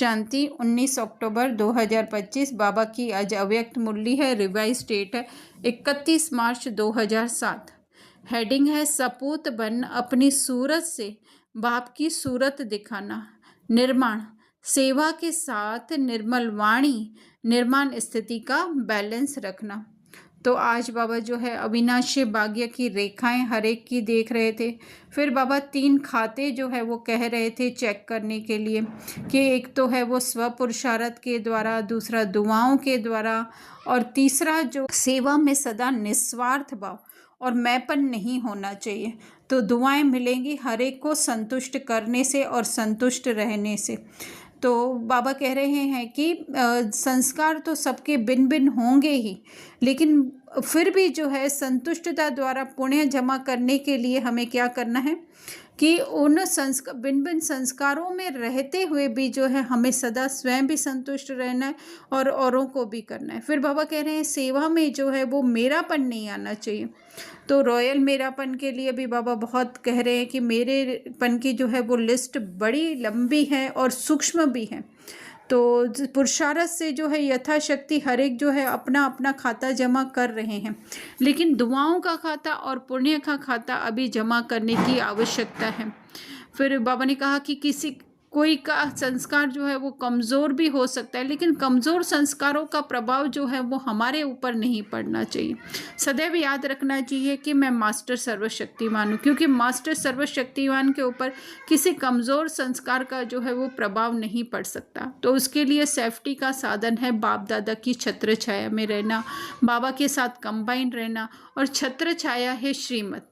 शांति 19 अक्टूबर 2025। बाबा की आज अव्यक्त मुरली है, रिवाइज डेट है 31 मार्च 2007। हेडिंग है सपूत बन अपनी सूरत से बाप की सूरत दिखाना। निर्माण सेवा के साथ निर्मल वाणी, निर्माण स्थिति का बैलेंस रखना। तो आज बाबा जो है अविनाशी भाग्य की रेखाएं हर एक की देख रहे थे। फिर बाबा 3 खाते जो है वो कह रहे थे चेक करने के लिए कि एक तो है वो स्व पुरुषार्थ के द्वारा, दूसरा दुआओं के द्वारा, और तीसरा जो सेवा में सदा निस्वार्थ भाव और मैंपन नहीं होना चाहिए। तो दुआएं मिलेंगी हर एक को संतुष्ट करने से और संतुष्ट रहने से। तो बाबा कह रहे हैं कि संस्कार तो सबके भिन्न भिन्न होंगे ही, लेकिन फिर भी जो है संतुष्टता द्वारा पुण्य जमा करने के लिए हमें क्या करना है कि उन भिन्न भिन्न संस्कारों में रहते हुए भी जो है हमें सदा स्वयं भी संतुष्ट रहना है और औरों को भी करना है। फिर बाबा कह रहे हैं सेवा में जो है वो मेरापन नहीं आना चाहिए। तो रॉयल मेरापन के लिए भी बाबा बहुत कह रहे हैं कि मेरेपन की जो है वो लिस्ट बड़ी लंबी है और सूक्ष्म भी है। तो पुरुषार्थ से जो है यथाशक्ति हर एक जो है अपना अपना खाता जमा कर रहे हैं, लेकिन दुआओं का खाता और पुण्य का खाता अभी जमा करने की आवश्यकता है। फिर बाबा ने कहा कि कोई का संस्कार जो है वो कमज़ोर भी हो सकता है, लेकिन कमज़ोर संस्कारों का प्रभाव जो है वो हमारे ऊपर नहीं पड़ना चाहिए। सदैव याद रखना चाहिए कि मैं मास्टर सर्वशक्तिमान हूँ, क्योंकि मास्टर सर्वशक्तिमान के ऊपर किसी कमज़ोर संस्कार का जो है वो प्रभाव नहीं पड़ सकता। तो उसके लिए सेफ्टी का साधन है बाप दादा की छत्र छाया में रहना, बाबा के साथ कंबाइन रहना, और छत्र छाया है श्रीमत।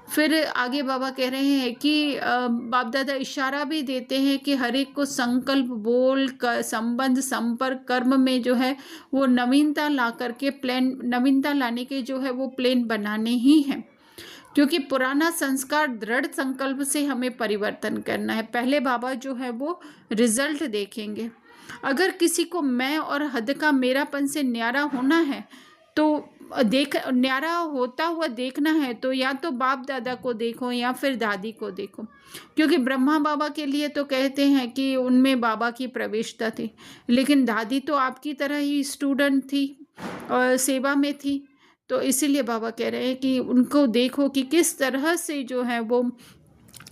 फिर आगे बाबा कह रहे हैं कि बाप दादा इशारा भी देते हैं कि हर एक को संकल्प, बोल, संबंध, संपर्क, कर्म में जो है वो नवीनता ला करके नवीनता लाने के जो है वो प्लान बनाने ही हैं, क्योंकि पुराना संस्कार दृढ़ संकल्प से हमें परिवर्तन करना है। पहले बाबा जो है वो रिजल्ट देखेंगे। अगर किसी को मैं और हद का मेरापन से न्यारा होना है, तो न्यारा होता हुआ देखना है, तो या तो बाप दादा को देखो या फिर दादी को देखो, क्योंकि ब्रह्मा बाबा के लिए तो कहते हैं कि उनमें बाबा की प्रवेशता थी, लेकिन दादी तो आपकी तरह ही स्टूडेंट थी और सेवा में थी। तो इसीलिए बाबा कह रहे हैं कि उनको देखो कि किस तरह से जो है वो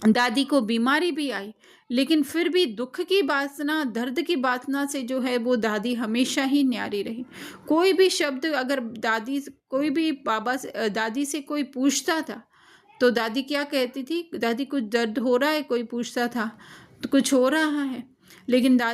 दादी को बीमारी भी आई, लेकिन फिर भी दुख की वासना, दर्द की वासना से जो है वो दादी हमेशा ही न्यारी रही। कोई भी शब्द अगर कोई भी दादी से कोई पूछता था तो दादी क्या कहती थी? दादी कुछ दर्द हो रहा है, कोई पूछता था तो कुछ हो रहा है, लेकिन दादी